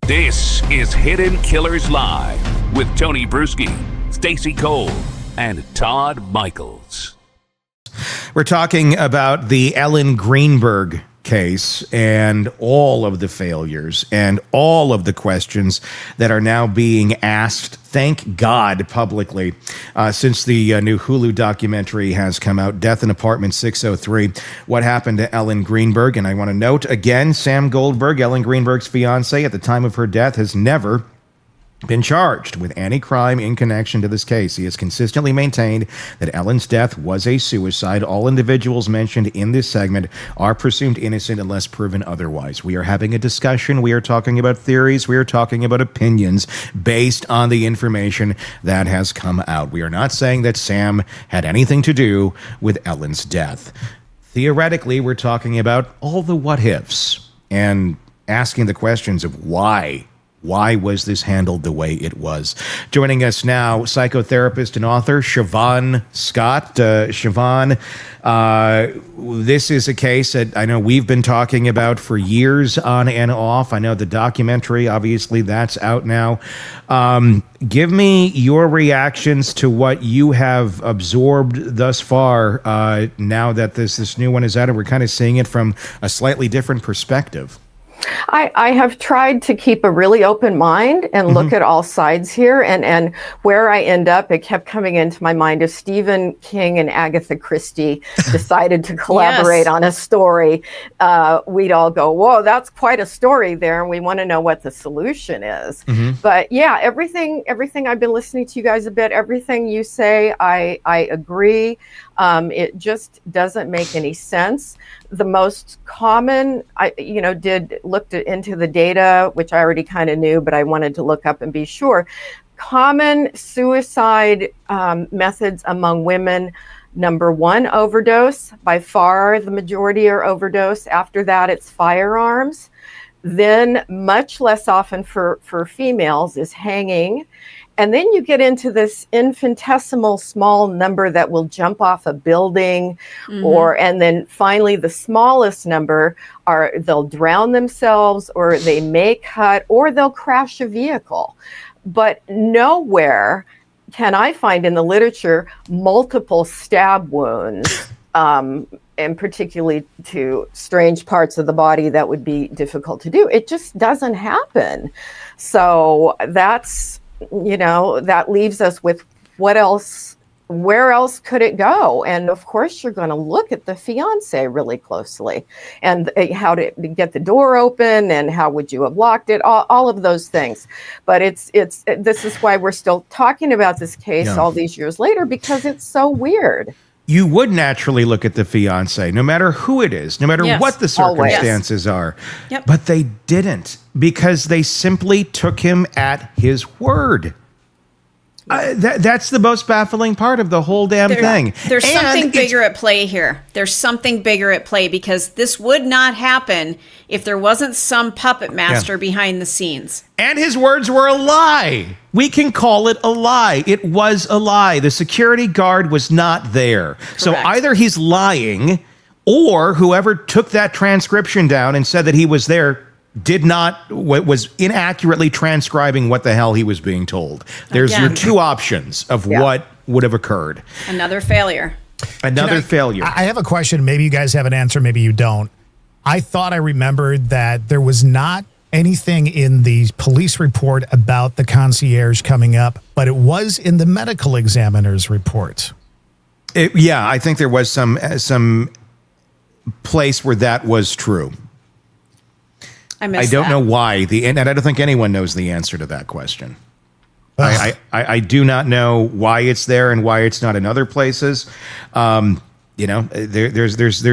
This is Hidden Killers Live with Tony Brueski, Stacey Cole, and Todd Michaels. We're talking about the Ellen Greenberg case and all of the failures and all of the questions that are now being asked, thank God, publicly, since the new Hulu documentary has come out, Death in Apartment 603, What Happened to Ellen Greenberg. And I want to note again, Sam Goldberg, Ellen Greenberg's fiance at the time of her death, has never been charged with any crime in connection to this case. He has consistently maintained that Ellen's death was a suicide. All individuals mentioned in this segment are presumed innocent unless proven otherwise. We are having a discussion. We are talking about theories. We are talking about opinions based on the information that has come out. We are not saying that Sam had anything to do with Ellen's death. Theoretically, we're talking about all the what-ifs and asking the questions of why. Why was this handled the way it was? Joining us now, psychotherapist and author Shavaun Scott. Shavaun, this is a case that I know we've been talking about for years on and off. I know the documentary, obviously, that's out now. Give me your reactions to what you have absorbed thus far now that this new one is out, and we're kind of seeing it from a slightly different perspective. I have tried to keep a really open mind and look at all sides here, and where I end up, it kept coming into my mind if Stephen King and Agatha Christie decided to collaborate on a story, we'd all go, whoa, that's quite a story there, and we want to know what the solution is. But yeah, everything I've been listening to you guys a bit, everything you say, I agree. It just doesn't make any sense. The most common, I looked into the data, which I already kind of knew, but I wanted to look up and be sure. Common suicide methods among women: number one, overdose. By far, the majority are overdose. After that, it's firearms. Then, much less often for females, is hanging. And then you get into this infinitesimal small number that will jump off a building, and then finally the smallest number are they'll drown themselves, or they may cut, or they'll crash a vehicle. But nowhere can I find in the literature multiple stab wounds, and particularly to strange parts of the body that would be difficult to do. It just doesn't happen. So that's, that leaves us with what else, where else could it go? And of course, you're going to look at the fiance really closely, and how to get the door open, and how would you have locked it, all of those things. But this is why we're still talking about this case all these years later, because it's so weird. You would naturally look at the fiance, no matter who it is, no matter what the circumstances are. Yep. But they didn't, because they simply took him at his word. That's the most baffling part of the whole damn thing. There's something bigger at play here. There's something bigger at play, because this would not happen if there wasn't some puppet master behind the scenes. And his words were a lie. We can call it a lie. It was a lie. The security guard was not there. Correct. So either he's lying, or whoever took that transcription down and said that he was there was inaccurately transcribing what the hell he was being told. There's your two options of what would have occurred. Another failure. Another failure. I have a question. Maybe you guys have an answer. Maybe you don't. I thought I remembered that there was not anything in the police report about the concierge coming up, but it was in the medical examiner's report. I think there was some place where that was true. I don't know why, and I don't think anyone knows the answer to that question. I do not know why it's there and why it's not in other places. There's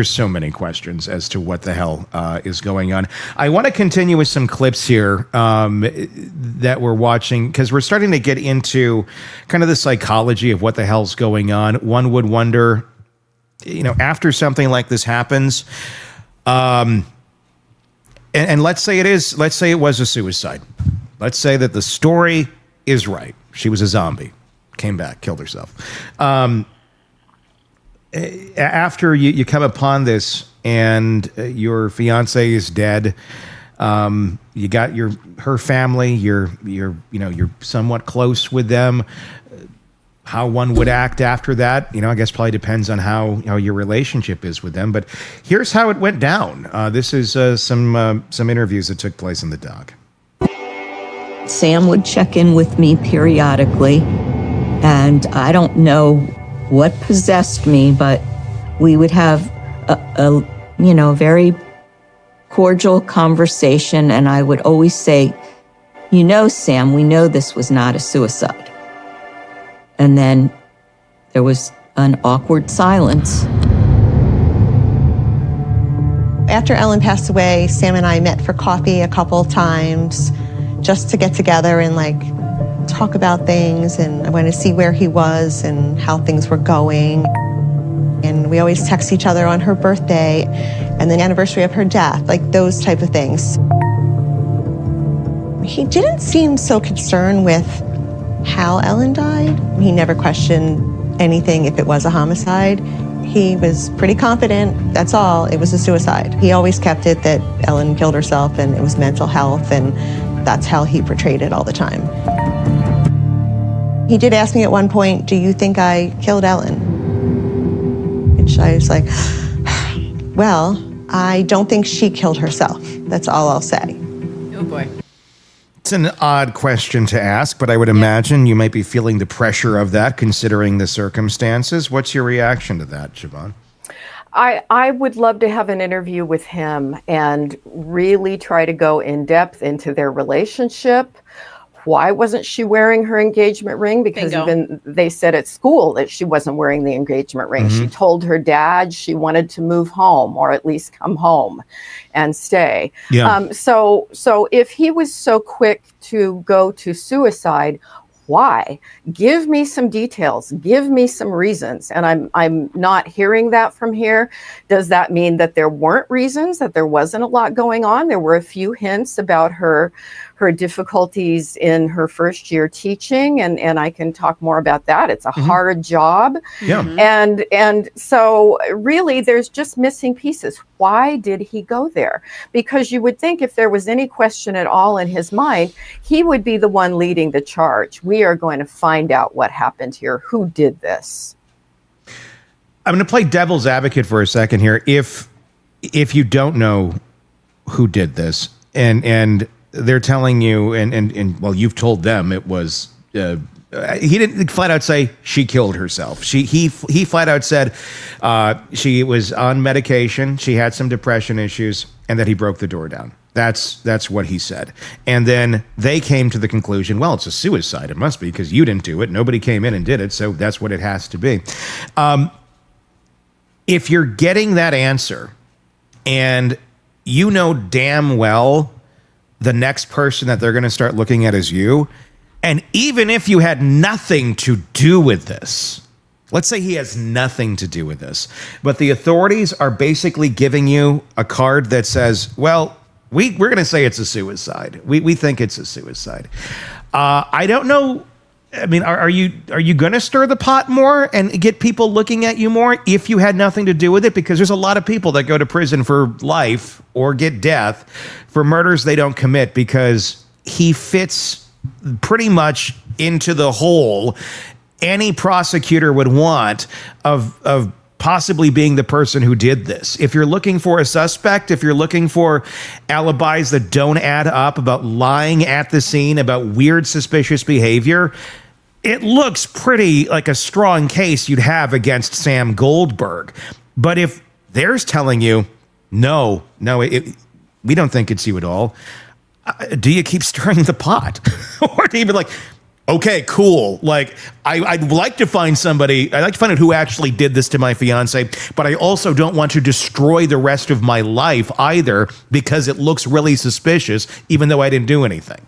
so many questions as to what the hell is going on. I want to continue with some clips here that we're watching, because we're starting to get into kind of the psychology of what the hell's going on. One would wonder, after something like this happens, and let's say it was a suicide. Let's say that the story is right. She was a zombie, came back, killed herself. After you come upon this and your fiance is dead, You got her family. You're somewhat close with them. How one would act after that, I guess probably depends on how your relationship is with them. But here's how it went down. This is some interviews that took place in the doc. Sam would check in with me periodically, and I don't know what possessed me, but we would have a very cordial conversation, and I would always say, Sam, we know this was not a suicide. And then there was an awkward silence. After Ellen passed away, Sam and I met for coffee a couple times just to get together and talk about things, and I wanted to see where he was and how things were going. And we always text each other on her birthday and the anniversary of her death, those type of things. He didn't seem so concerned with how Ellen died. He never questioned anything if it was a homicide. He was pretty confident, that's all, it was a suicide. He always kept it that Ellen killed herself and it was mental health, and that's how he portrayed it all the time. He did ask me at one point, do you think I killed Ellen? And I was like, well, I don't think she killed herself. That's all I'll say. Oh boy. It's an odd question to ask, but I would imagine you might be feeling the pressure of that considering the circumstances. What's your reaction to that, Shavaun? I would love to have an interview with him and really try to go in depth into their relationship. Why wasn't she wearing her engagement ring? Because even they said at school that she wasn't wearing the engagement ring. She told her dad she wanted to move home, or at least come home and stay. Yeah. So if he was so quick to go to suicide, why? Give me some details. Give me some reasons. And I'm not hearing that from here. Does that mean that there weren't reasons, that there wasn't a lot going on? There were a few hints about her difficulties in her first year teaching, and I can talk more about that. It's a hard job. Yeah. And so really there's just missing pieces. Why did he go there? Because you would think if there was any question at all in his mind, he would be the one leading the charge. We are going to find out what happened here. Who did this? I'm going to play devil's advocate for a second here. If you don't know who did this, and they're telling you, and well, you've told them it was, he didn't flat out say she killed herself. He flat out said she was on medication, she had some depression issues, and that he broke the door down. That's what he said. And then they came to the conclusion, well, it's a suicide. It must be because you didn't do it. Nobody came in and did it, so that's what it has to be. If you're getting that answer, and you know damn well the next person that they're going to start looking at is you, and even if you had nothing to do with this, let's say he has nothing to do with this, but the authorities are basically giving you a card that says, well, we're going to say it's a suicide. We think it's a suicide. I don't know. I mean, are you going to stir the pot more and get people looking at you more if you had nothing to do with it? Because there's a lot of people that go to prison for life or get death for murders they don't commit, because he fits pretty much into the hole any prosecutor would want of possibly being the person who did this. If you're looking for a suspect, if you're looking for alibis that don't add up, about lying at the scene, about weird, suspicious behavior, it looks pretty like a strong case you'd have against Sam Goldberg. But if they're telling you, no, we don't think it's you at all, do you keep stirring the pot? Or do you be like, okay, cool. Like, I'd like to find somebody. I'd like to find out who actually did this to my fiance, but I also don't want to destroy the rest of my life either because it looks really suspicious, even though I didn't do anything.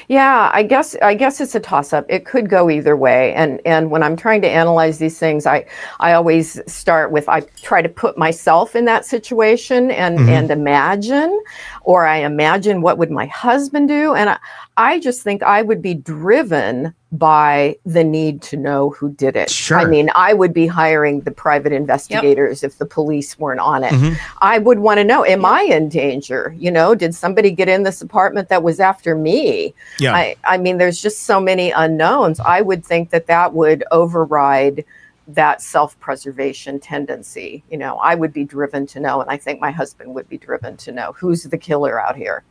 Yeah, I guess it's a toss-up. It could go either way. And when I'm trying to analyze these things, I always start with, I try to put myself in that situation and imagine or I imagine what would my husband do. And I just think I would be driven by the need to know who did it. Sure. I mean, I would be hiring the private investigators if the police weren't on it. I would want to know, am I in danger? You know, did somebody get in this apartment that was after me? Yeah. I mean, there's just so many unknowns. I would think that that would override that self-preservation tendency. You know, I would be driven to know, and I think my husband would be driven to know who's the killer out here.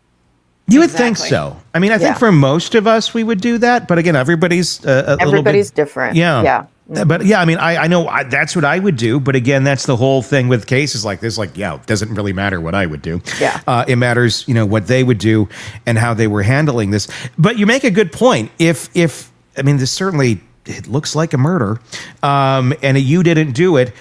You would think so. I mean, I think for most of us, we would do that. But again, everybody's everybody's different. Yeah. Yeah. But yeah, I mean, I know that's what I would do. But again, that's the whole thing with cases like this. Like, yeah, it doesn't really matter what I would do. Yeah. It matters, you know, what they would do and how they were handling this. But you make a good point. If I mean, this certainly, it looks like a murder, and you didn't do it.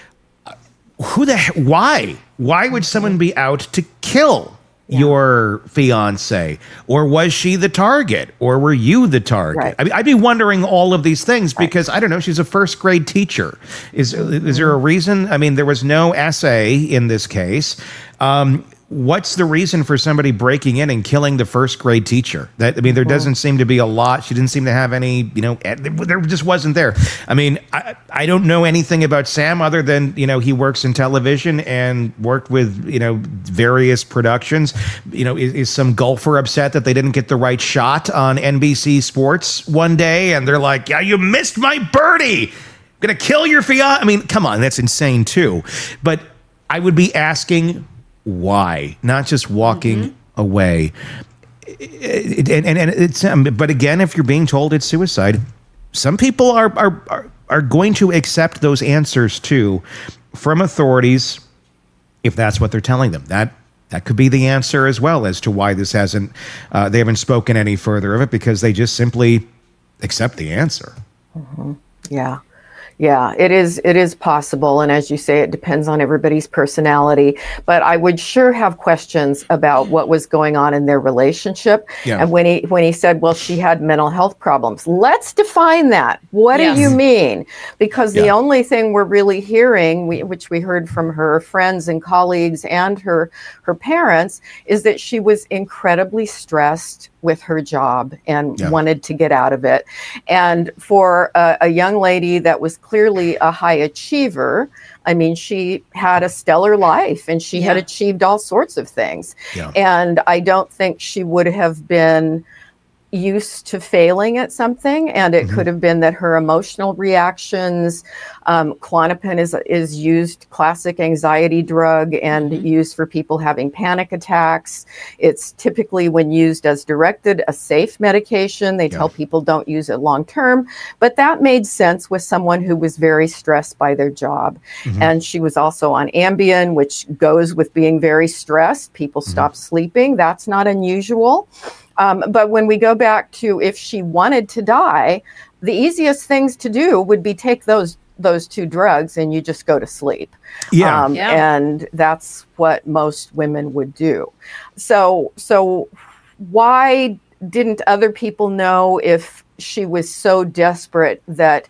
Why? Why would someone be out to kill your fiance? Or was she the target? Or were you the target? Right. I mean, I'd be wondering all of these things because I don't know. She's a first grade teacher. Is there a reason? I mean, there was no essay in this case. What's the reason for somebody breaking in and killing the first grade teacher? That, I mean, there doesn't seem to be a lot. She didn't seem to have any, you know, there just wasn't there. I mean, I don't know anything about Sam other than, you know, he works in television and worked with, you know, various productions. You know, is some golfer upset that they didn't get the right shot on NBC Sports one day? And they're like, yeah, you missed my birdie. I'm going to kill your fiance. I mean, come on, that's insane too. But I would be asking why, not just walking away. And it's but again, if you're being told it's suicide, some people are going to accept those answers too from authorities if that's what they're telling them. That could be the answer as well as to why this hasn't they haven't spoken any further of it, because they just simply accept the answer. Yeah. Yeah, it is possible. And as you say, it depends on everybody's personality. But I would sure have questions about what was going on in their relationship. Yeah. And when he said, well, she had mental health problems, let's define that. What do you mean? Because the only thing we're really hearing, which we heard from her friends and colleagues and her parents, is that she was incredibly stressed with her job and wanted to get out of it. And for a young lady that was clearly a high achiever, I mean, she had a stellar life and she had achieved all sorts of things. Yeah. And I don't think she would have been used to failing at something, and it could have been that her emotional reactions, Klonopin is used, classic anxiety drug, and used for people having panic attacks. It's typically, when used as directed, a safe medication. They tell people don't use it long term, but that made sense with someone who was very stressed by their job. And she was also on Ambien, which goes with being very stressed. People stop sleeping. That's not unusual. But when we go back to if she wanted to die, the easiest things to do would be take those two drugs and you just go to sleep. And that's what most women would do. So why didn't other people know if she was so desperate that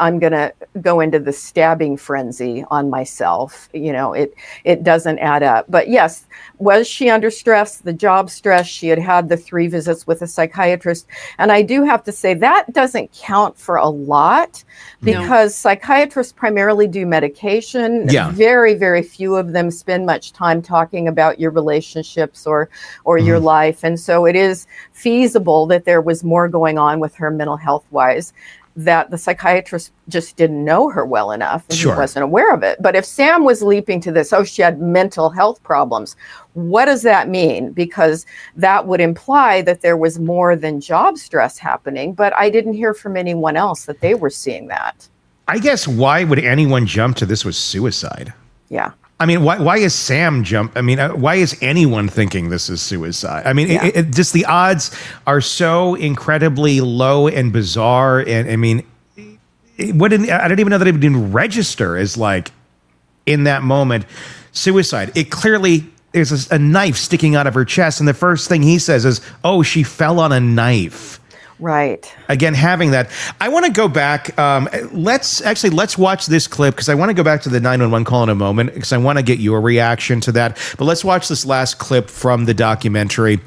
I'm going to go into the stabbing frenzy on myself? You know, it doesn't add up. But yes, was she under stress, the job stress? She had the 3 visits with a psychiatrist. And I do have to say that doesn't count for a lot, because psychiatrists primarily do medication. Very, very few of them spend much time talking about your relationships or your life. And so it is feasible that there was more going on with her mental health wise, that the psychiatrist just didn't know her well enough and he wasn't aware of it. But if Sam was leaping to this, she had mental health problems, what does that mean? Because that would imply that there was more than job stress happening, but I didn't hear from anyone else that they were seeing that. I guess why would anyone jump to this was suicide? Yeah. I mean, why is Sam jump? I mean, why is anyone thinking this is suicide? I mean, just the odds are so incredibly low and bizarre. And I mean, I don't even know that it would even register as, like, in that moment, suicide. It clearly, there's a knife sticking out of her chest. And the first thing he says is, oh, she fell on a knife. Right. Again, having that, I want to go back. Let's watch this clip because I want to go back to the 911 call in a moment because I want to get your reaction to that. But let's watch this last clip from the documentary.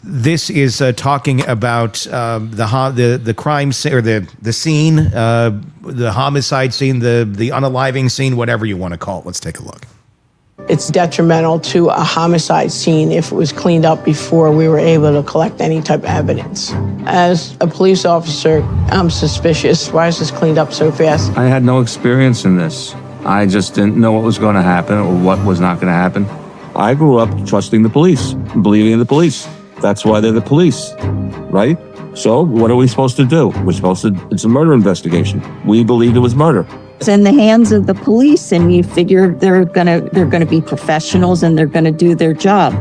This is talking about the crime scene or the scene, the homicide scene, the unaliving scene, whatever you want to call it. Let's take a look. It's detrimental to a homicide scene if it was cleaned up before we were able to collect any type of evidence. As a police officer, I'm suspicious. Why is this cleaned up so fast? I had no experience in this. I just didn't know what was going to happen or what was not going to happen. I grew up trusting the police, believing in the police. That's why they're the police, right? So what are we supposed to do? It's a murder investigation. We believed it was murder. It's in the hands of the police, and you figure they're gonna be professionals and they're gonna do their job.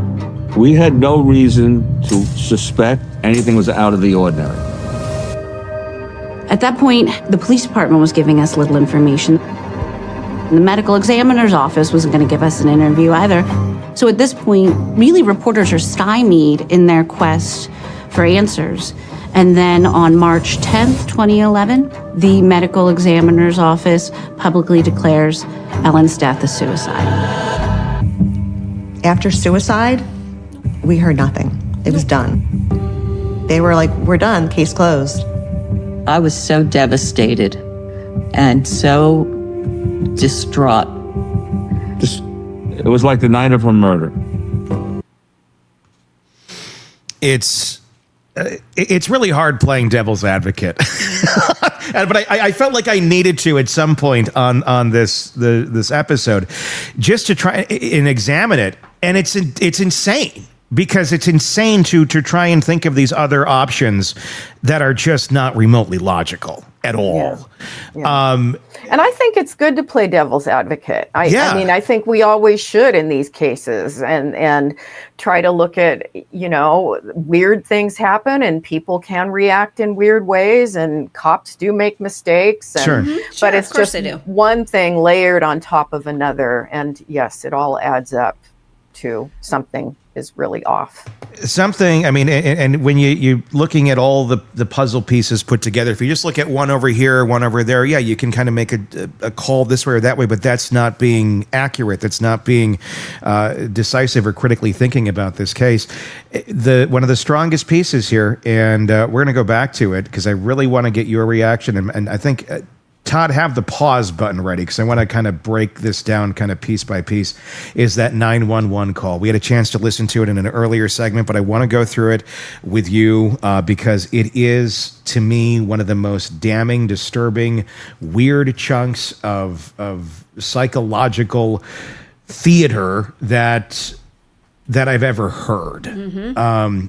We had no reason to suspect anything was out of the ordinary. At that point, the police department was giving us little information. The medical examiner's office wasn't going to give us an interview either. So at this point, really reporters are stymied in their quest for answers. And then on March 10th, 2011, the medical examiner's office publicly declares Ellen's death a suicide. After suicide, we heard nothing. It was done. They were like, we're done, case closed. I was so devastated and so distraught. It was like the night of her murder. It's really hard playing devil's advocate, but I felt like I needed to at some point on this episode just to try and examine it, and it's insane because it's insane to try and think of these other options that are just not remotely logical at all. Yeah. And I think it's good to play devil's advocate. I mean, I think we always should in these cases and try to look at, weird things happen and people can react in weird ways and cops do make mistakes. And, sure. But it's just one thing layered on top of another. And yes, it all adds up to something is really off. Something, I mean, and when you're looking at all the puzzle pieces put together, if you just look at one over here, one over there, yeah, you can kind of make a call this way or that way, but that's not being accurate. That's not being decisive or critically thinking about this case. One of the strongest pieces here, and we're going to go back to it because I really want to get your reaction, and I think Todd, have the pause button ready because I want to kind of break this down kind of piece by piece, is that 911 call. We had a chance to listen to it in an earlier segment, but I want to go through it with you because it is, to me, one of the most damning, disturbing, weird chunks of psychological theater that I've ever heard. Mm-hmm.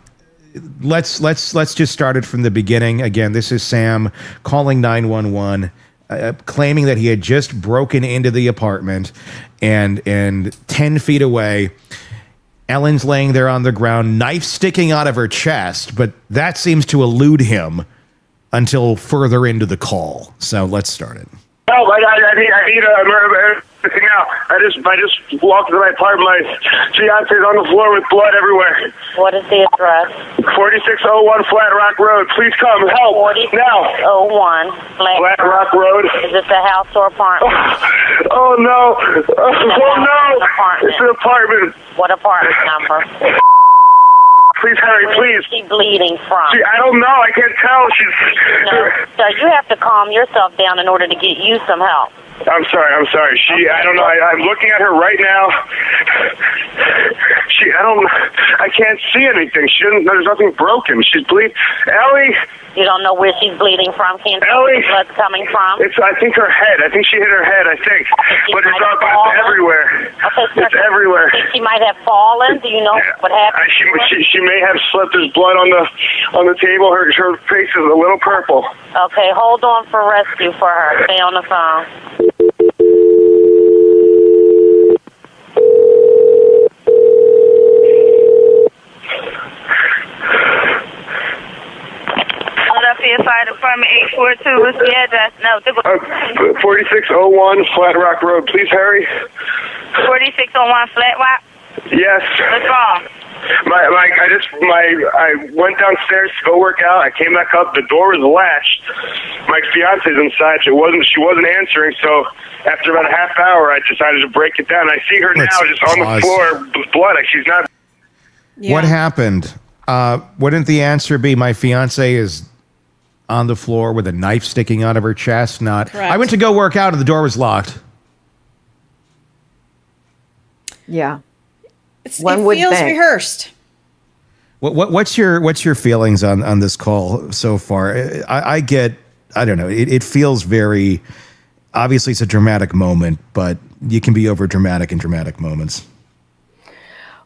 Let's just start it from the beginning. Again, this is Sam calling 911. Claiming that he had just broken into the apartment and 10 feet away, Ellen's laying there on the ground, knife sticking out of her chest, but that seems to elude him until further into the call. So let's start it. No, I need everything now. I just walked into my apartment. My fiance's on the floor with blood everywhere. What is the address? 4601 Flat Rock Road. Please come help now. 4601 Flat Rock Road. Is this a house or apartment? Oh no! It's an apartment. What apartment number? Please hurry, please. Where is she bleeding from? I don't know. I can't tell. So you have to calm yourself down in order to get you some help. I'm sorry. I don't know. I'm looking at her right now. I can't see anything. There's nothing broken. She's bleeding. Ellie. You don't know where she's bleeding from? Can't tell where blood's coming from? I think her head. I think she hit her head, But it's everywhere. Okay, it's everywhere. Think she might have fallen? Do you know what happened? She may have slipped. There's blood on the table. Her face is a little purple. Okay, hold on for rescue for her. Stay on the phone. Fire Department 842. What's the address? No, 4601 Flat Rock Road. Please hurry. 4601 Flat Rock? Yes. What's wrong? I went downstairs to go work out. I came back up. The door was latched. My fiance's inside. She wasn't answering. So after about a half hour, I decided to break it down. I see her now just on the floor with blood. Like she's not. Yeah. What happened? Wouldn't the answer be my fiance is on the floor with a knife sticking out of her chest? Not. Correct. I went to go work out and the door was locked. Yeah. It feels rehearsed. What's your feelings on this call so far? I don't know. It feels very, obviously it's a dramatic moment, but you can be over dramatic in dramatic moments.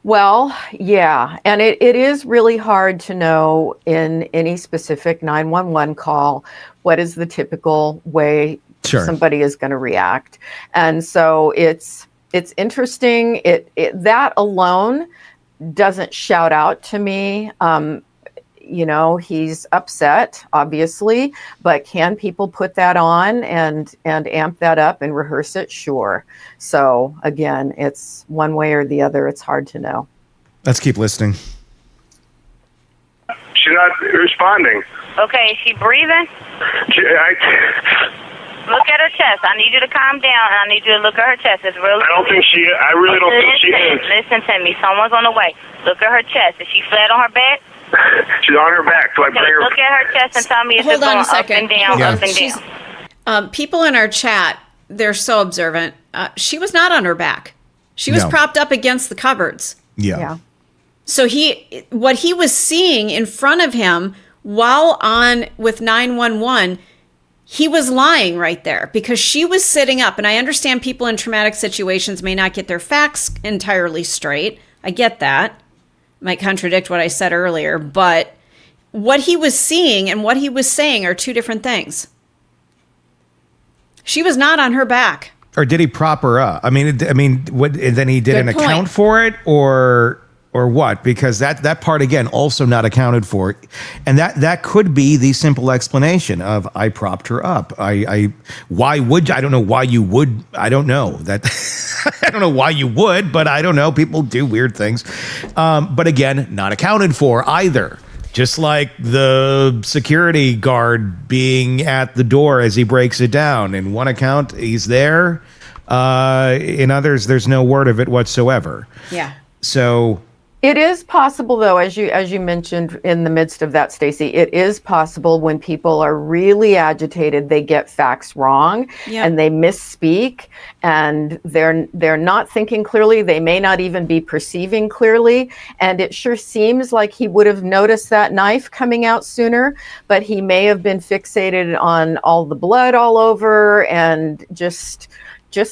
Well, yeah. And it is really hard to know in any specific 911 call, what is the typical way somebody is going to react. And so it's interesting. That alone doesn't shout out to me. He's upset, obviously, but can people put that on and amp that up and rehearse it? Sure. So again, it's one way or the other. It's hard to know. Let's keep listening. She's not responding. Okay, is she breathing? Look at her chest. I need you to calm down, and I need you to look at her chest. It's really. I really don't think she is. Listen to me. Someone's on the way. Look at her chest. Is she flat on her back? She's on her back. So I bring her. Look at her chest and tell me if it's going up and down, up and down. People in our chat, they're so observant. She was not on her back. She was propped up against the cupboards. Yeah. So what he was seeing in front of him while on with 911. He was lying right there because she was sitting up. And I understand people in traumatic situations may not get their facts entirely straight. I get that. Might contradict what I said earlier. But what he was seeing and what he was saying are two different things. She was not on her back. Or did he prop her up? What? Then he didn't account for it, or what? Because that part again also not accounted for, and that could be the simple explanation of I propped her up. Why would I don't know why you would. I don't know that. I don't know why you would, but I don't know. People do weird things, but again, not accounted for either. Just like the security guard being at the door as he breaks it down. In one account, he's there. In others, there's no word of it whatsoever. Yeah. So. It is possible, though, as you mentioned in the midst of that, Stacey, it is possible when people are really agitated, they get facts wrong and they misspeak and they're not thinking clearly. They may not even be perceiving clearly. And it sure seems like he would have noticed that knife coming out sooner, but he may have been fixated on all the blood all over and just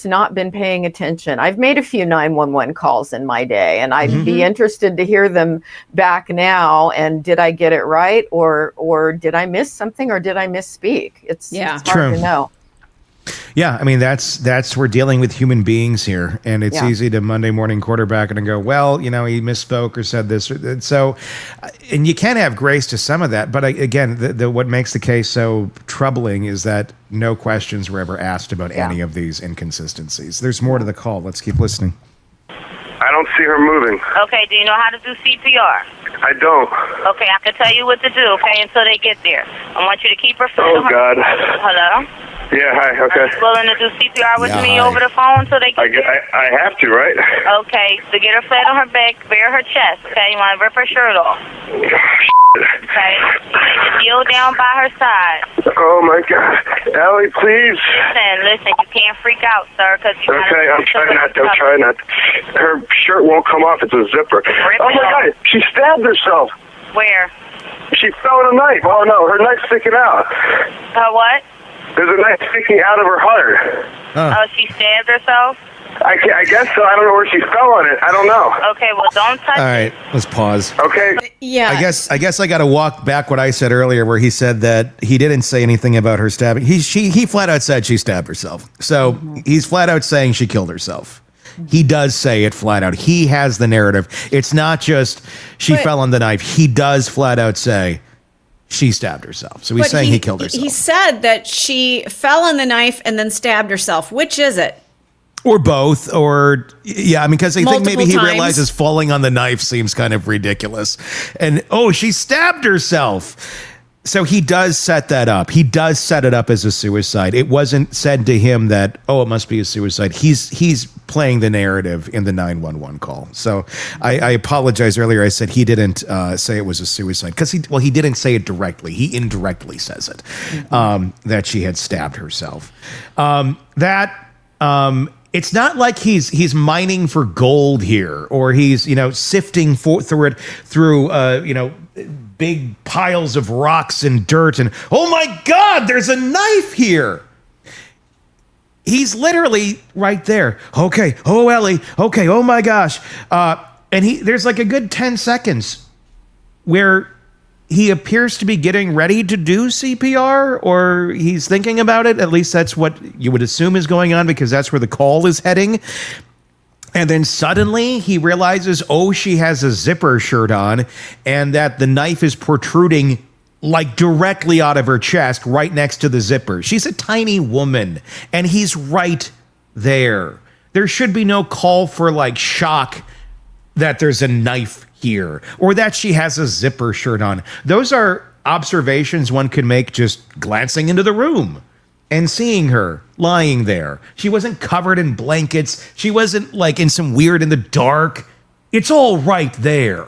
not been paying attention. I've made a few 911 calls in my day, and I'd be interested to hear them back now. And did I get it right, or did I miss something, or did I misspeak? It's hard to know. Yeah, that's we're dealing with human beings here, and it's easy to Monday morning quarterback it and go, well, he misspoke or said this. So, and you can have grace to some of that, but again, what makes the case so troubling is that no questions were ever asked about any of these inconsistencies. There's more to the call. Let's keep listening. I don't see her moving. Okay, do you know how to do CPR? I don't. Okay, I can tell you what to do, okay, until they get there. I want you to keep her foot. Oh, God. Hello? Yeah, hi, okay. Are you willing to do CPR with me over the phone until they get there? I have to, right? Okay, so get her flat on her back, bare her chest, okay? You want to rip her shirt off. Okay? Kneel down by her side. Oh, my God. Allie, please. Listen, you can't freak out, sir, because you okay, I'm trying not to. Her shirt won't come off. It's a zipper. Oh, my God. She stabbed herself. Where? She fell with a knife. Oh, no, her knife's sticking out. Her what? There's a knife sticking out of her heart. Oh, she stabbed herself? I guess so. I don't know where she fell on it. I don't know. Okay, well, don't touch it. All right, let's pause. Okay. Yeah. I guess I got to walk back what I said earlier, where he said that he didn't say anything about her stabbing. He flat out said she stabbed herself. So he's flat out saying she killed herself. He does say it flat out. He has the narrative. It's not just she fell on the knife. He does flat out say she stabbed herself. So he's saying he killed herself. He said that she fell on the knife and then stabbed herself. Which is it? Or both, or yeah, I mean, because I think Multiple maybe he times. realizes falling on the knife seems kind of ridiculous. And oh, she stabbed herself. So he does set that up. He does set it up as a suicide. It wasn't said to him that, oh, it must be a suicide. He's playing the narrative in the 911 call. So I apologize earlier. I said he didn't say it was a suicide because he didn't say it directly. He indirectly says it, that she had stabbed herself. It's not like he's mining for gold here, or he's sifting through big piles of rocks and dirt and, oh my God, there's a knife here. He's literally right there. Okay. Oh, Ellie. Okay. Oh my gosh. And there's like a good 10 seconds where he appears to be getting ready to do CPR, or he's thinking about it. At least that's what you would assume is going on, because that's where the call is heading. And then suddenly he realizes, oh, she has a zipper shirt on, and that the knife is protruding like directly out of her chest, right next to the zipper. She's a tiny woman, and he's right there. There should be no call for like shock that there's a knife here, or that she has a zipper shirt on. Those are observations one could make just glancing into the room and seeing her lying there. She wasn't covered in blankets. She wasn't like in some weird in the dark. It's all right there.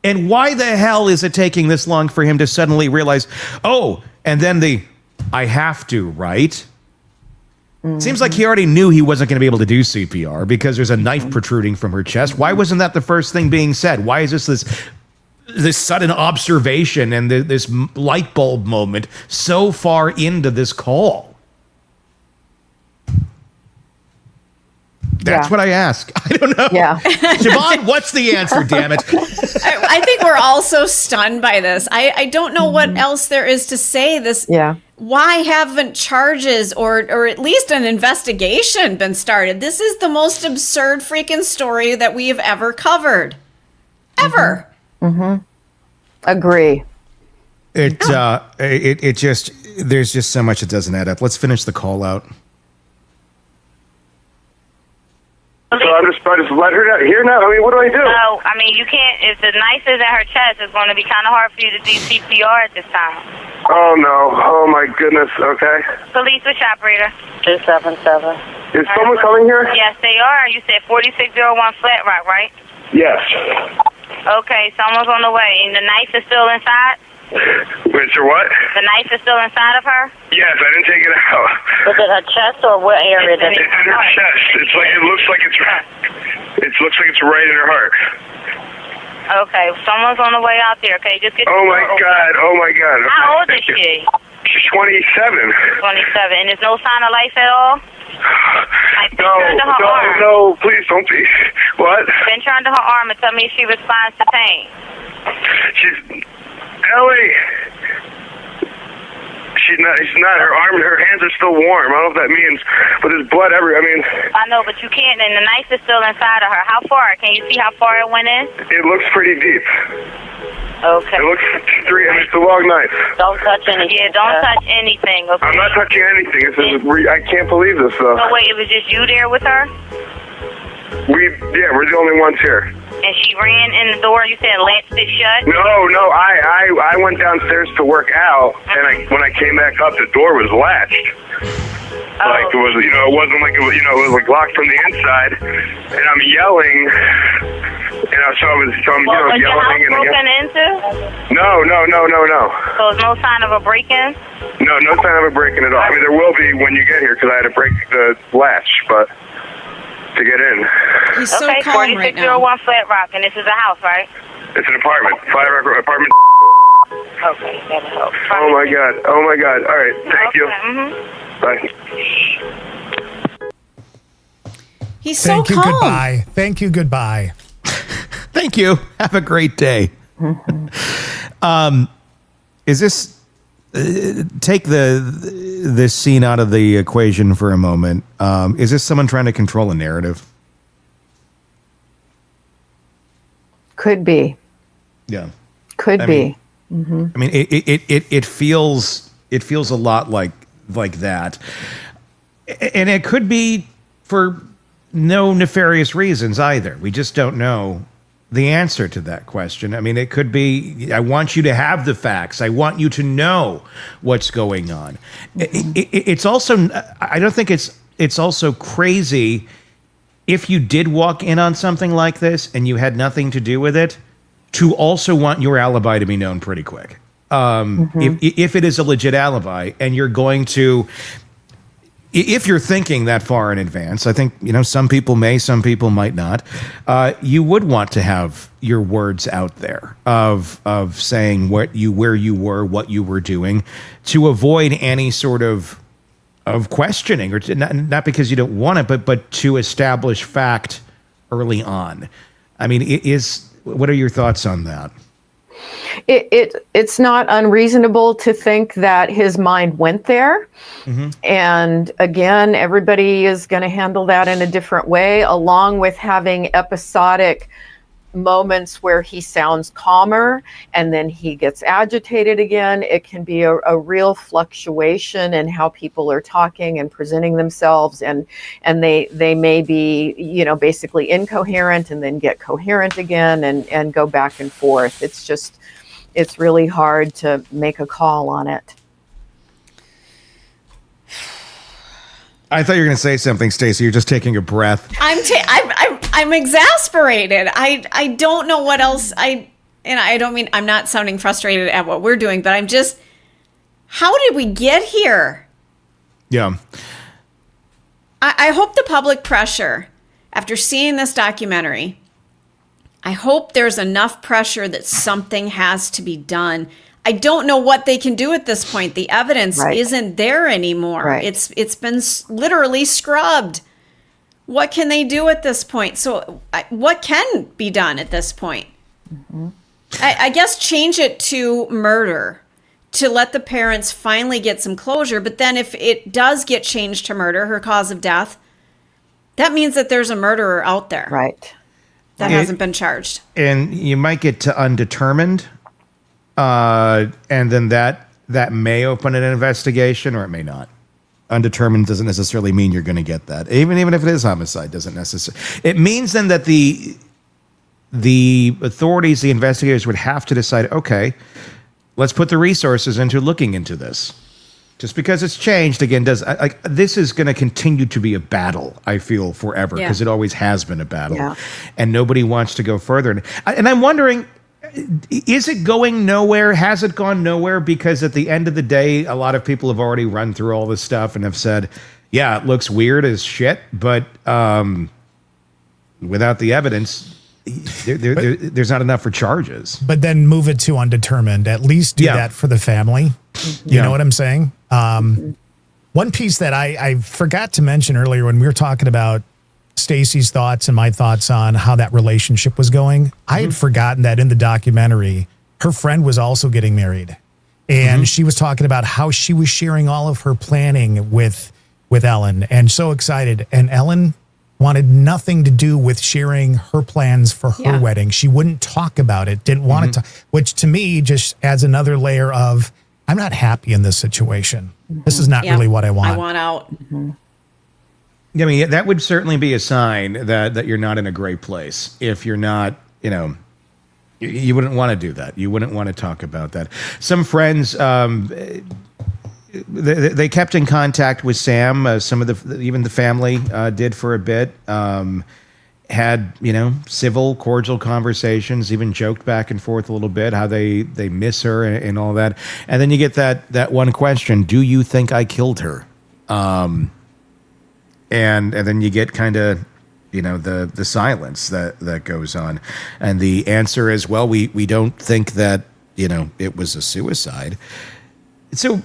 And why the hell is it taking this long for him to suddenly realize, oh, and then I have to, right? Seems like he already knew he wasn't going to be able to do CPR because there's a knife protruding from her chest. Why wasn't that the first thing being said? Why is this sudden observation and this light bulb moment so far into this call? That's what I ask. I don't know. Yeah. Shavaun, what's the answer, damn it? I think we're all so stunned by this. I don't know what else there is to say. Why haven't charges or at least an investigation been started? This is the most absurd freaking story that we have ever covered. Ever. Agree. It just, there's just so much that doesn't add up. Let's finish the call out. So I just let her out here now. I mean, what do I do? No, I mean, you can't. If the knife is at her chest, it's going to be kind of hard for you to do CPR at this time. Oh, no. Oh, my goodness. Okay. Police, which operator? 277. Is someone coming here? Yes, they are. You said 4601 Flat Rock, right? Yes. Okay, someone's on the way. And the knife is still inside? Wait, so what? The knife is still inside of her? Yes, I didn't take it out. Was it her chest or what area? It's in her chest. It looks like it's right in her heart. Okay, someone's on the way out there. Okay, just get. Oh my God! Oh my God! Okay, how old is she? She's 27. 27, and there's no sign of life at all. No, please don't be. What? Been turned to her arm and tell me if she responds to pain. She's Ellie. She's not. Her arm and her hands are still warm. I don't know if that means, but there's blood everywhere. I mean, I know, but you can't. And the knife is still inside of her. How far? Can you see how far it went in? It looks pretty deep. Okay. It looks it's a long knife. Don't touch anything. Yeah, don't touch anything. Okay. I'm not touching anything. I can't believe this though. So wait, it was just you there with her? We're the only ones here. And she ran in the door. You said latched it shut. No. I went downstairs to work out, and when I came back up, the door was latched. Like it was, it wasn't like it was, it was like locked from the inside. And I'm yelling, so I'm was yelling. Your house broken into? No. So there's no sign of a break-in? No sign of a break-in at all. I mean, there will be when you get here because I had to break the latch, but to get in. He's so calm right now. 4601 Flat Rock, and this is a house, right? It's an apartment. Flat Rock apartment. Okay, that'll help. Oh my God. All right, thank you. Bye. He's so calm. Thank you, goodbye. Thank you. Have a great day. Is this take this scene out of the equation for a moment? Is this someone trying to control a narrative? Could be. Yeah. Could be. I mean, it feels a lot like that, and it could be for no nefarious reasons either. We just don't know the answer to that question. I mean, it could be, I want you to have the facts. I want you to know what's going on. It's also, I don't think it's also crazy if you did walk in on something like this and you had nothing to do with it, to also want your alibi to be known pretty quick. If it is a legit alibi and you're going to, if you're thinking that far in advance, I think, some people may, some people might not. You would want to have your words out there of saying where you were, what you were doing, to avoid any sort of questioning, or not because you don't want it, but to establish fact early on. I mean, what are your thoughts on that? It's not unreasonable to think that his mind went there. And again, everybody is going to handle that in a different way, along with having episodic moments where he sounds calmer and then he gets agitated again. It can be a real fluctuation in how people are talking and presenting themselves, and they may be basically incoherent and then get coherent again and go back and forth. It's really hard to make a call on it. I thought you were going to say something, Stacey. You're just taking a breath. I'm exasperated. I don't know what else and I don't mean, I'm not sounding frustrated at what we're doing, but I'm just, how did we get here? Yeah. I hope the public pressure, after seeing this documentary, I hope there's enough pressure that something has to be done. I don't know what they can do at this point. The evidence isn't there anymore. Right. It's been literally scrubbed. What can they do at this point? So what can be done at this point? I guess change it to murder to let the parents finally get some closure. But then if it does get changed to murder, her cause of death, that means that there's a murderer out there. Right. That hasn't been charged. And you might get to undetermined. And then that may open an investigation, or it may not. Undetermined doesn't necessarily mean you're going to get that. Even if it is homicide, doesn't necessarily. It means then that the authorities, the investigators, would have to decide, okay, let's put the resources into looking into this. Just because it's changed again this is going to continue to be a battle, I feel, forever, because it always has been a battle, and nobody wants to go further. And I'm wondering, is it going nowhere? Has it gone nowhere? Because at the end of the day, a lot of people have already run through all this stuff and have said, yeah, it looks weird as shit, but without the evidence, there's not enough for charges. But then move it to undetermined. At least do that for the family. You know what I'm saying? One piece that I forgot to mention earlier when we were talking about Stacey's thoughts and my thoughts on how that relationship was going, I had forgotten that in the documentary, her friend was also getting married. And she was talking about how she was sharing all of her planning with Ellen, and so excited. And Ellen wanted nothing to do with sharing her plans for her wedding. She wouldn't talk about it, didn't want to, which to me just adds another layer of, I'm not happy in this situation. This is not really what I want. I want out. I mean, that would certainly be a sign that you're not in a great place. If you're not, you wouldn't want to do that. You wouldn't want to talk about that. Some friends, they kept in contact with Sam. Some of even the family did for a bit. Had civil, cordial conversations. Even joked back and forth a little bit how they miss her and all that. And then you get that one question: do you think I killed her? And then you get kind of, the silence that goes on. And the answer is, well, we don't think that, it was a suicide. So,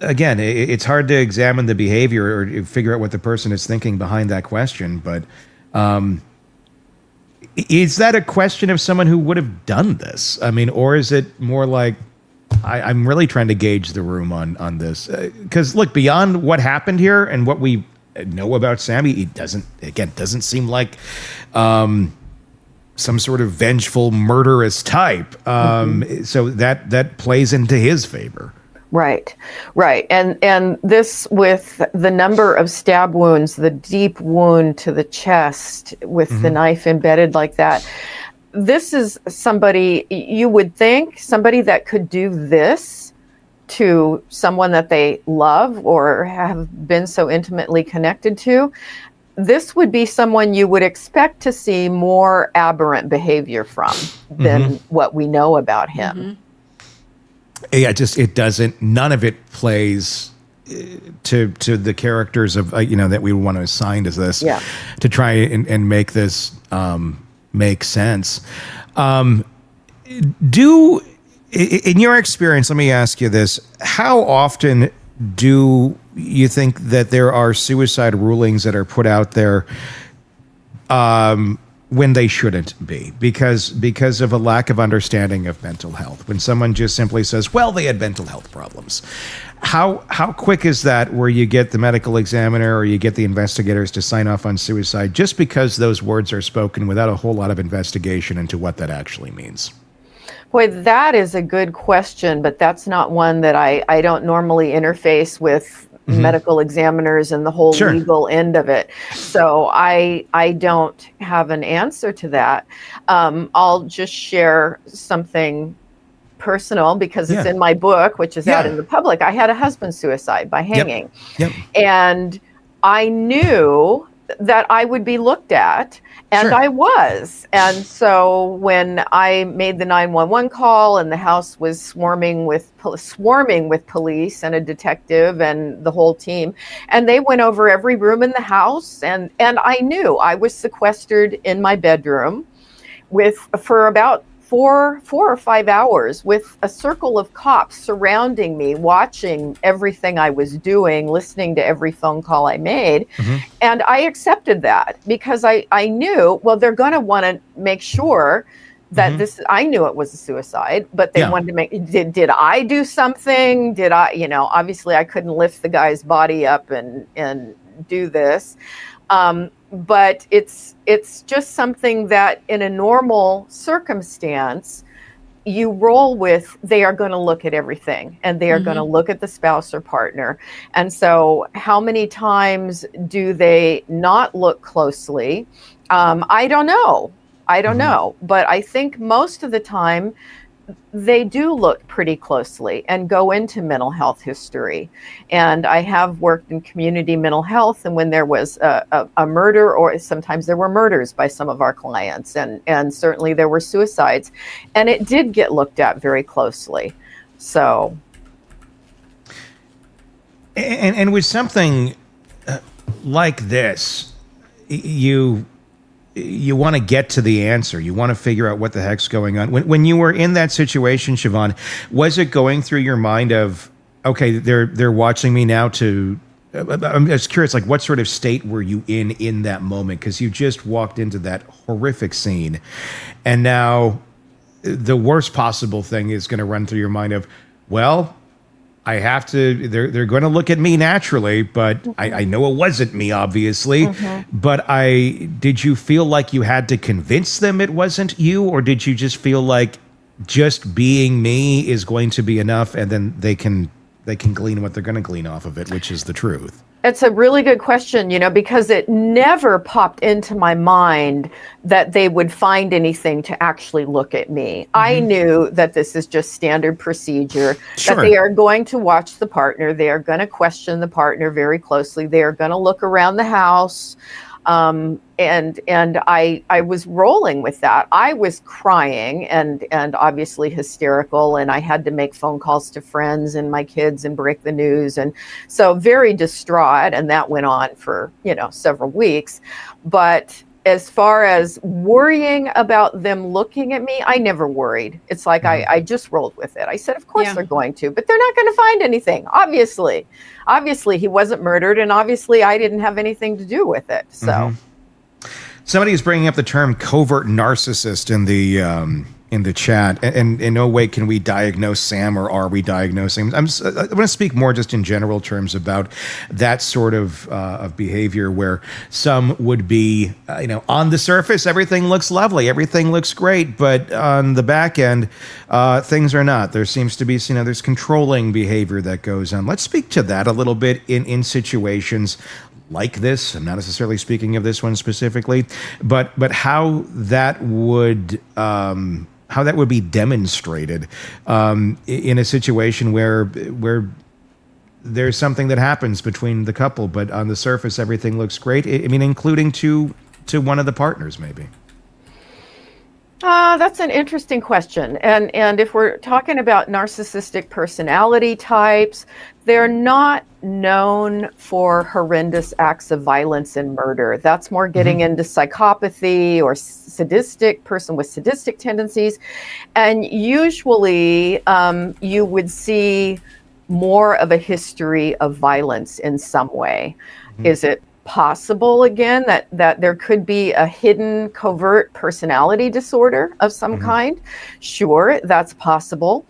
again, it's hard to examine the behavior or figure out what the person is thinking behind that question. But is that a question of someone who would have done this? I mean, or is it more like, I'm really trying to gauge the room on this? Because, look, beyond what happened here and what we know about Sammy, he doesn't seem like some sort of vengeful, murderous type. So that plays into his favor. Right, right. And this, with the number of stab wounds, the deep wound to the chest with the knife embedded like that, this is somebody, you would think, somebody that could do this to someone that they love or have been so intimately connected to. This would be someone you would expect to see more aberrant behavior from than what we know about him. Yeah, it doesn't, none of it plays to the characters of, that we want to assign to this, to try and make this make sense. In your experience, let me ask you this, how often do you think that there are suicide rulings that are put out there when they shouldn't be, because of a lack of understanding of mental health? When someone just simply says, well, they had mental health problems. How quick is that where you get the medical examiner or you get the investigators to sign off on suicide just because those words are spoken without a whole lot of investigation into what that actually means? Boy, that is a good question, but that's not one that I don't normally interface with medical examiners and the whole legal end of it. So I don't have an answer to that. I'll just share something personal because it's in my book, which is out in the public. I had a husband suicide by hanging. And I knew that I would be looked at, and I was. And so when I made the 911 call and the house was swarming with police and a detective and the whole team, and they went over every room in the house, and I knew I was sequestered in my bedroom for about 4 or 5 hours with a circle of cops surrounding me, watching everything I was doing, listening to every phone call I made. And I accepted that because I knew, well, they're going to want to make sure that I knew it was a suicide, but they wanted to make, did I do something? Did I, obviously I couldn't lift the guy's body up and do this. But it's just something that in a normal circumstance, you roll with. They are going to look at everything, and they are going to look at the spouse or partner. And so how many times do they not look closely? I don't know. But I think most of the time they do look pretty closely and go into mental health history. And I have worked in community mental health, and when there was a murder, or sometimes there were murders by some of our clients, and certainly there were suicides, and it did get looked at very closely. So, and with something like this, you want to get to the answer. You want to figure out what the heck's going on. When you were in that situation, Shavaun, was it going through your mind of, okay, they're watching me now to, I'm just curious, like what sort of state were you in that moment? Because you just walked into that horrific scene, and now the worst possible thing is going to run through your mind of, well, I have to, they're going to look at me naturally, but I know it wasn't me, obviously. But did you feel like you had to convince them it wasn't you? Or did you just feel like just being me is going to be enough, and then they can glean what they're going to glean off of it, which is the truth? It's a really good question, because it never popped into my mind that they would find anything to actually look at me. I knew that this is just standard procedure, that they are going to watch the partner. They are going to question the partner very closely. They are going to look around the house. And I was rolling with that. I was crying and obviously hysterical, and I had to make phone calls to friends and my kids and break the news. And so very distraught. And that went on for, several weeks. But as far as worrying about them looking at me, I never worried. It's like I just rolled with it. I said, of course they're going to, but they're not going to find anything. Obviously he wasn't murdered, and obviously I didn't have anything to do with it. So somebody is bringing up the term covert narcissist in in the chat, and in no way can we diagnose Sam, or are we diagnosing? I want to speak more just in general terms about that sort of behavior, where some would be, on the surface everything looks lovely, everything looks great, but on the back end things are not. There seems to be, there's controlling behavior that goes on. Let's speak to that a little bit in situations like this. I'm not necessarily speaking of this one specifically, but how that would be demonstrated in a situation where there's something that happens between the couple, but on the surface everything looks great. I mean, including to one of the partners, maybe. That's an interesting question. And if we're talking about narcissistic personality types, they're not known for horrendous acts of violence and murder. That's more getting into psychopathy or person with sadistic tendencies. And usually you would see more of a history of violence in some way. Is it possible, again, that there could be a hidden covert personality disorder of some kind? Sure, that's possible.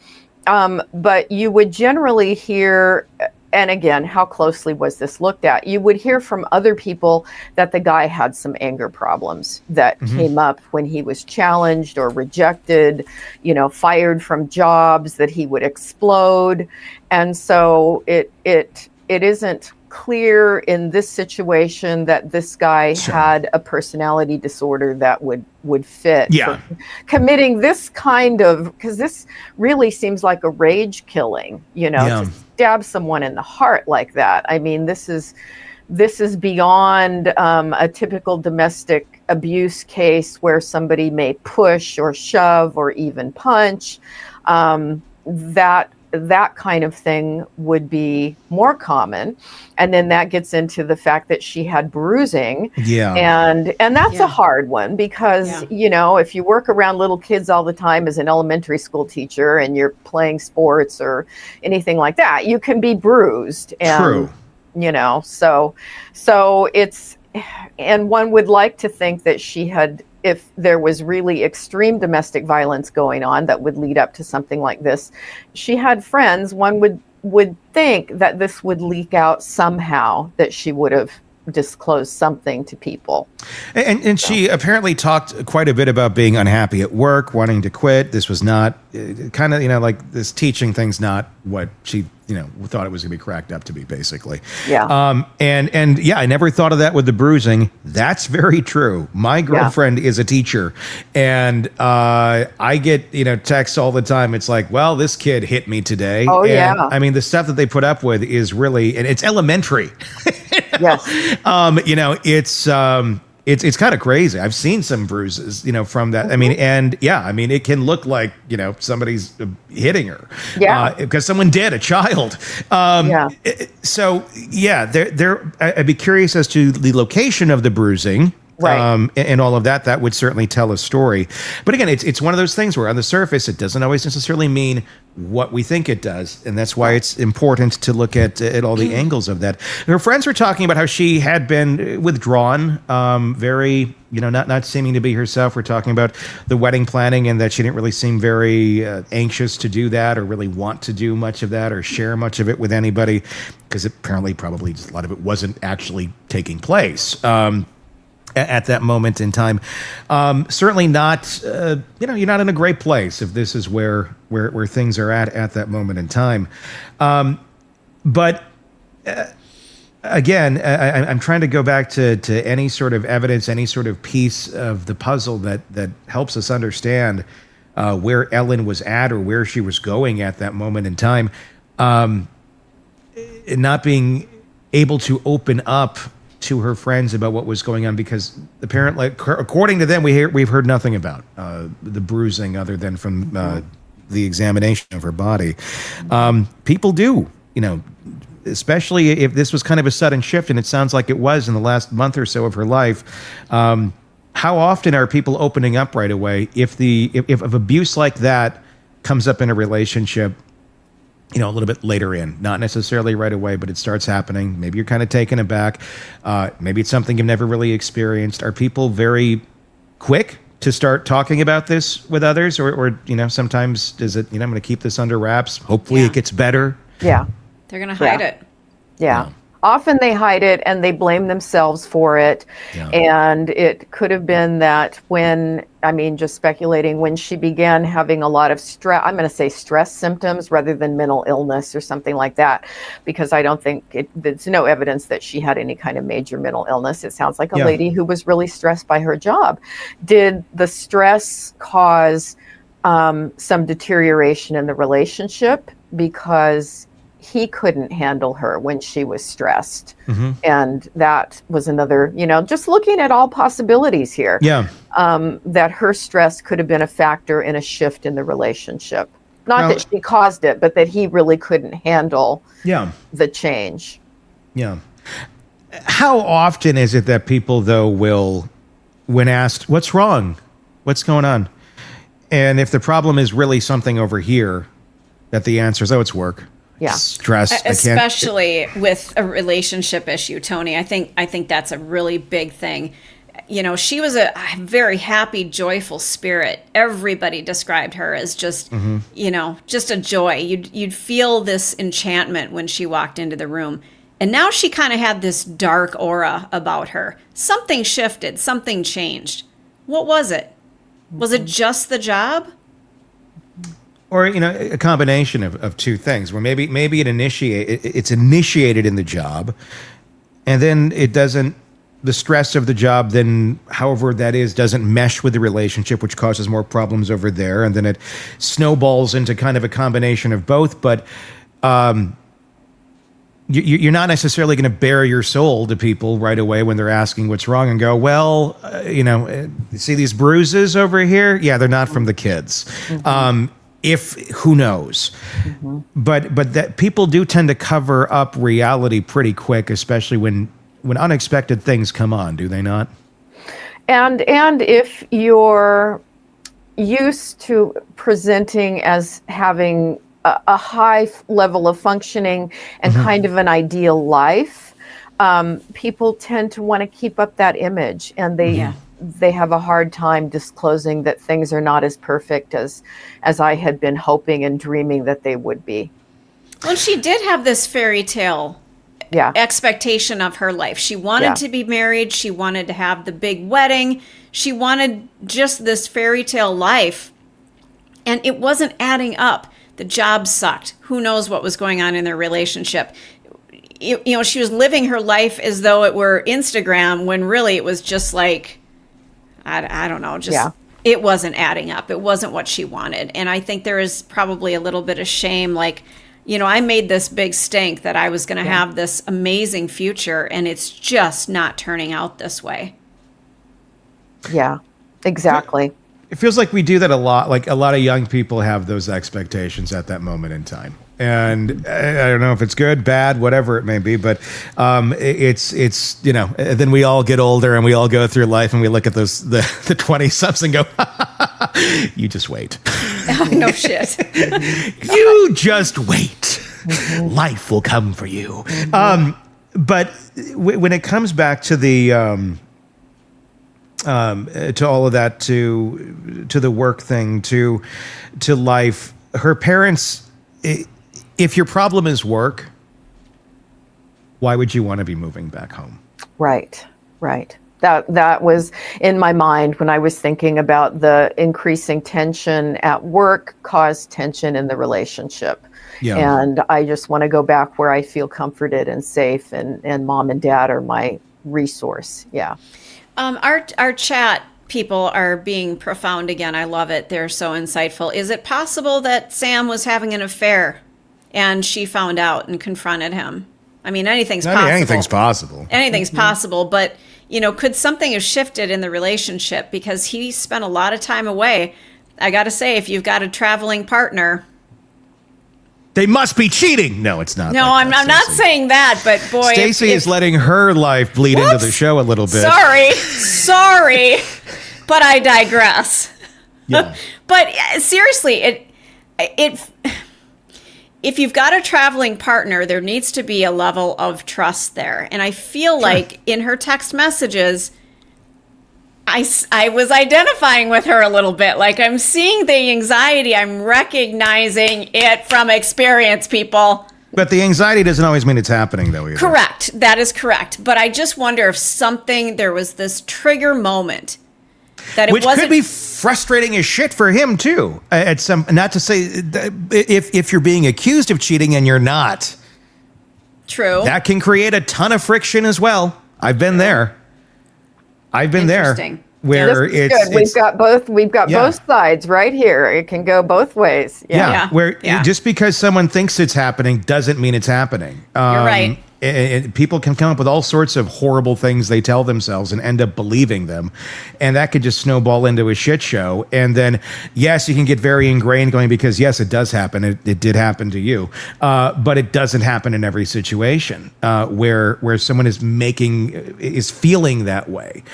But you would generally hear, and again, how closely was this looked at? You would hear from other people that the guy had some anger problems that came up when he was challenged or rejected, fired from jobs, that he would explode. And so it isn't clear in this situation that this guy had a personality disorder that would fit for committing this kind of, because this really seems like a rage killing, to stab someone in the heart like that. I mean, this is beyond a typical domestic abuse case where somebody may push or shove or even punch. That kind of thing would be more common. And then that gets into the fact that she had bruising. And that's a hard one because, if you work around little kids all the time as an elementary school teacher and you're playing sports or anything like that, you can be bruised. And, so it's, and one would like to think that she had, if there was really extreme domestic violence going on that would lead up to something like this, she had friends. One would think that this would leak out somehow, that she would have disclosed something to people. And she apparently talked quite a bit about being unhappy at work, wanting to quit. This was not kind of, like this teaching thing's not what she, thought it was going to be cracked up to be, basically. And I never thought of that with the bruising. That's very true. My girlfriend is a teacher, and I get, texts all the time. It's like, well, this kid hit me today. I mean, the stuff that they put up with is really, and it's elementary. It's kind of crazy. I've seen some bruises, from that. I mean, it can look like, somebody's hitting her. Because someone did, a child. So, I'd be curious as to the location of the bruising. And all of that. That would certainly tell a story. But again, it's one of those things where on the surface, it doesn't always necessarily mean what we think it does. And that's why it's important to look at all the angles of that. Her friends were talking about how she had been withdrawn, very, not seeming to be herself. We're talking about the wedding planning and that she didn't really seem very anxious to do that or really want to do much of that or share much of it with anybody, because apparently probably just a lot of it wasn't actually taking place. At that moment in time. Certainly not, you're not in a great place if this is where things are at that moment in time. But again, I'm trying to go back to any sort of evidence, any sort of piece of the puzzle that helps us understand where Ellen was at or where she was going at that moment in time. Not being able to open up to her friends about what was going on, because apparently, according to them, we've heard nothing about the bruising other than from the examination of her body. People do, especially if this was kind of a sudden shift, and it sounds like it was in the last month or so of her life. How often are people opening up right away if abuse like that comes up in a relationship? A little bit later in, not necessarily right away, but it starts happening. Maybe you're kind of taken aback. Maybe it's something you've never really experienced. Are people very quick to start talking about this with others, or sometimes is it I'm going to keep this under wraps. Hopefully it gets better. Yeah, they're going to hide it. Yeah. Often they hide it and they blame themselves for it. Yeah. And it could have been that just speculating, when she began having a lot of stress, I'm going to say stress symptoms rather than mental illness or something like that, because I don't think there's no evidence that she had any kind of major mental illness. It sounds like a lady who was really stressed by her job. Did the stress cause some deterioration in the relationship because he couldn't handle her when she was stressed? And that was another, just looking at all possibilities here. That her stress could have been a factor in a shift in the relationship. Not that she caused it, but that he really couldn't handle the change. How often is it that people, though, will, when asked, what's wrong? What's going on? And if the problem is really something over here, that the answer is, it's work. Stress, especially with a relationship issue, Tony. I think that's a really big thing. She was a very happy, joyful spirit. Everybody described her as just, just a joy. You'd feel this enchantment when she walked into the room. And now she kind of had this dark aura about her. Something shifted, something changed. What was it? Was it just the job? Or, a combination of two things, where maybe it's initiated in the job, and then the stress of the job, then however that is, doesn't mesh with the relationship, which causes more problems over there. And then it snowballs into kind of a combination of both. But you're not necessarily going to bare your soul to people right away when they're asking what's wrong, and go, well, see these bruises over here? Yeah, they're not from the kids. Who knows? But that people do tend to cover up reality pretty quick, especially when unexpected things come on, do they not? And if you're used to presenting as having a high level of functioning and kind of an ideal life, people tend to want to keep up that image, and they have a hard time disclosing that things are not as perfect as I had been hoping and dreaming that they would be. Well, she did have this fairy tale expectation of her life. She wanted to be married. She wanted to have the big wedding. She wanted just this fairy tale life. And it wasn't adding up. The job sucked. Who knows what was going on in their relationship? She was living her life as though it were Instagram, when really it was just like, I don't know, it wasn't adding up. It wasn't what she wanted. And I think there is probably a little bit of shame, like, I made this big stink that I was going to have this amazing future, and it's just not turning out this way. Yeah, exactly. It feels like we do that a lot. Like, a lot of young people have those expectations at that moment in time. And I don't know if it's good, bad, whatever it may be, but it's then we all get older and we all go through life and we look at the 20-somethings and go, you just wait. No shit. You just wait. Life will come for you. But when it comes back to the to all of that, to the work thing, to life, her parents. If your problem is work, why would you want to be moving back home? Right. That was in my mind when I was thinking about the increasing tension at work caused tension in the relationship. Yeah. And I just want to go back where I feel comforted and safe, and mom and dad are my resource. Yeah. Our chat people are being profound again. I love it. They're so insightful. Is it possible that Sam was having an affair and she found out and confronted him? I mean, anything's possible. Anything's possible. Anything's possible. But, could something have shifted in the relationship? Because he spent a lot of time away. I got to say, if you've got a traveling partner, they must be cheating. No, it's not. No, like I'm not saying that, but boy. Stacey is letting her life bleed into the show a little bit. Sorry, but I digress. Yeah. But seriously, if you've got a traveling partner, there needs to be a level of trust there. And I feel like in her text messages, I was identifying with her a little bit. Like, I'm seeing the anxiety. I'm recognizing it from experience, people. But the anxiety doesn't always mean it's happening, though, either. Correct. That is correct. But I just wonder if there was this trigger moment that it Which wasn't. could be frustrating as shit for him, too. Not to say if you're being accused of cheating and you're not. True. That can create a ton of friction as well. I've been there. I've been there. Where this is good. We've got both sides right here. It can go both ways. Where just because someone thinks it's happening doesn't mean it's happening. You're right. People can come up with all sorts of horrible things they tell themselves and end up believing them. And that could just snowball into a shit show. And then, yes, you can get very ingrained going because, yes, it does happen. It did happen to you. But it doesn't happen in every situation where someone is feeling that way.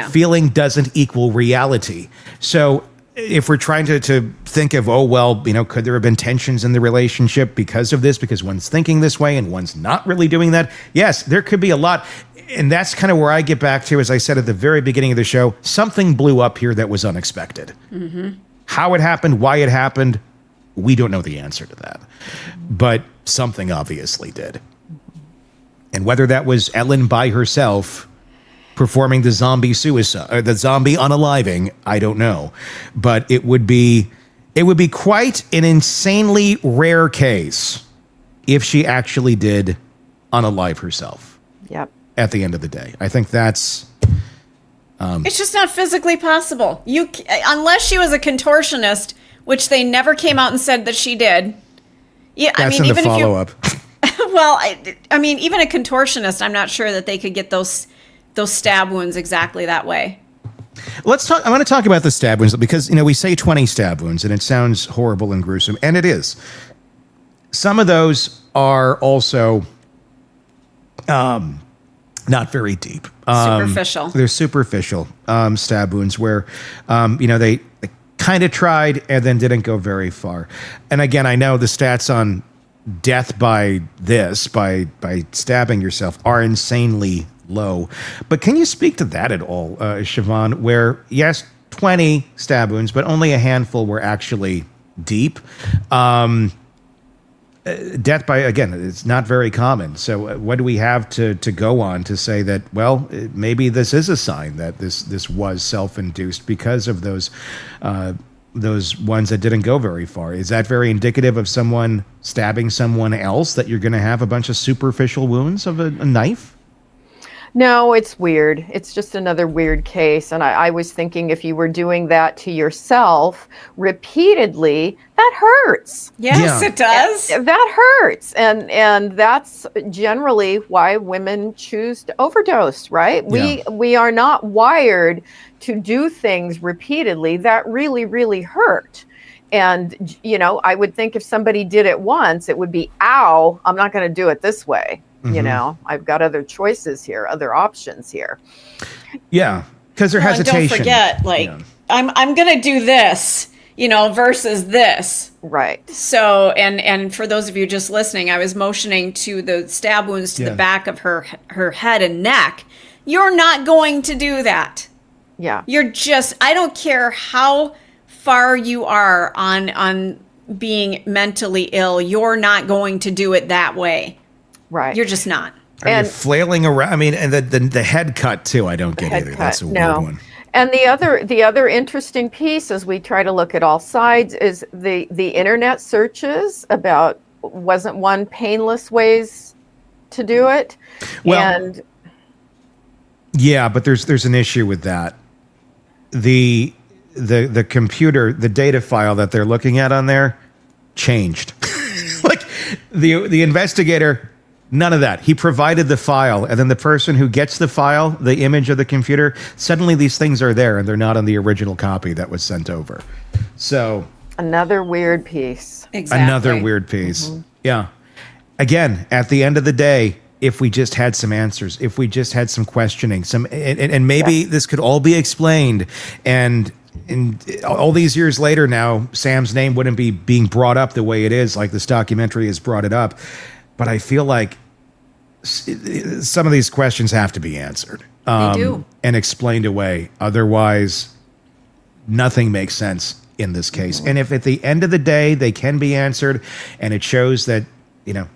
Feeling doesn't equal reality. So if we're trying to think of, could there have been tensions in the relationship because of this, because one's thinking this way and one's not really doing that? Yes, there could be a lot. And that's kind of where I get back to, as I said at the very beginning of the show, something blew up here that was unexpected. Mm-hmm. How it happened, why it happened, we don't know the answer to that. But something obviously did. And whether that was Ellen by herself performing the zombie suicide or the zombie unaliving, I don't know, but it would be quite an insanely rare case if she actually did unalive herself. Yep. At the end of the day, I think that's it's just not physically possible. Unless she was a contortionist, which they never came out and said that she did. Yeah, that's in the follow-up. Well, I mean, even a contortionist, I'm not sure that they could get those stab wounds exactly that way. Let's talk. I want to talk about the stab wounds because, we say 20 stab wounds and it sounds horrible and gruesome, and it is. Some of those are also not very deep. Superficial. They're superficial stab wounds where, they kind of tried and then didn't go very far. And again, I know the stats on death by stabbing yourself are insanely low. But can you speak to that at all, Shavaun, where, yes, 20 stab wounds, but only a handful were actually deep? Death by, again, it's not very common. So what do we have to go on to say that, well, maybe this is a sign that this was self-induced because of those ones that didn't go very far? Is that very indicative of someone stabbing someone else, that you're going to have a bunch of superficial wounds of a knife? No, it's weird. It's just another weird case. And I was thinking, if you were doing that to yourself repeatedly, that hurts. Yes, it does. That hurts. And that's generally why women choose to overdose, right? We are not wired to do things repeatedly that really, really hurt. And, I would think if somebody did it once, it would be, ow, I'm not going to do it this way. Mm-hmm. I've got other choices here, other options here. Yeah, because there's hesitation. Don't forget, I'm going to do this, versus this. Right. So, and for those of you just listening, I was motioning to the stab wounds to the back of her head and neck. You're not going to do that. Yeah. I don't care how far you are on being mentally ill, you're not going to do it that way. Right. You're just not. And flailing around. I mean, and the head cut too. I don't get either. That's a weird one. And the other interesting piece, as we try to look at all sides, is the internet searches about wasn't one painless ways to do it. Well, but there's an issue with that. The computer, the data file that they're looking at on there, changed. Like the investigator. None of that. He provided the file, and then the person who gets the file, the image of the computer, suddenly these things are there, and they're not on the original copy that was sent over. So another weird piece. Exactly. Another weird piece. Mm-hmm. Yeah. Again, at the end of the day, if we just had some answers, if we just had some questioning, and maybe this could all be explained, and all these years later now, Sam's name wouldn't be being brought up the way it is, like this documentary has brought it up. But I feel like some of these questions have to be answered. They do. And explained away. Otherwise, nothing makes sense in this case. And if at the end of the day they can be answered and it shows that,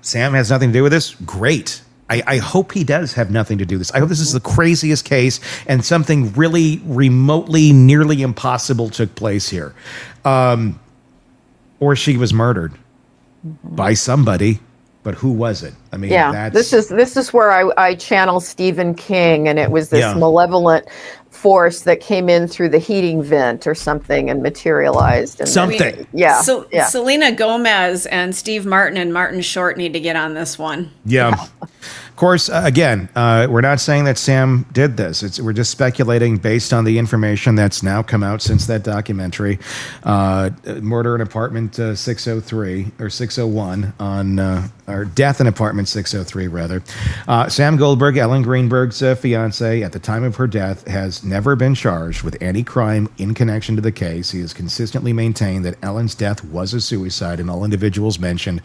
Sam has nothing to do with this, great. I hope he does have nothing to do with this. I hope this is the craziest case and something really remotely, nearly impossible took place here. Or she was murdered by somebody. But who was it? I mean, this is where I channel Stephen King, and it was this malevolent force that came in through the heating vent or something and materialized. And something. Selena Gomez and Steve Martin and Martin Short need to get on this one. Yeah. Of course, again, we're not saying that Sam did this. We're just speculating based on the information that's now come out since that documentary. Murder in Apartment 603 or 601 or Death in Apartment 603, rather. Sam Goldberg, Ellen Greenberg's fiance, at the time of her death, has never been charged with any crime in connection to the case. He has consistently maintained that Ellen's death was a suicide, and all individuals mentioned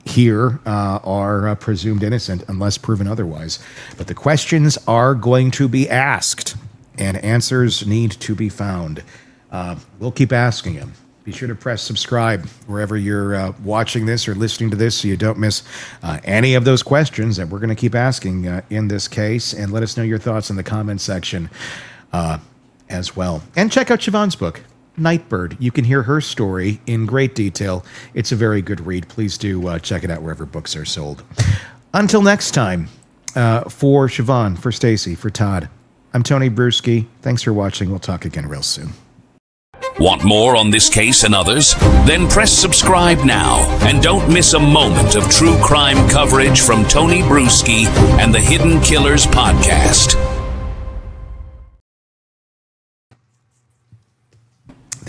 here are presumed innocent unless proven otherwise. But the questions are going to be asked, and answers need to be found. We'll keep asking them. Be sure to press subscribe wherever you're watching this or listening to this so you don't miss any of those questions that we're going to keep asking in this case. And let us know your thoughts in the comment section as well. And check out Shavaun's book, Nightbird. You can hear her story in great detail. It's a very good read. Please do check it out wherever books are sold. Until next time, for Shavaun, for Stacy, for Todd, I'm Tony Brueski. Thanks for watching. We'll talk again real soon. Want more on this case and others? Then press subscribe now and don't miss a moment of true crime coverage from Tony Brueski and the Hidden Killers podcast.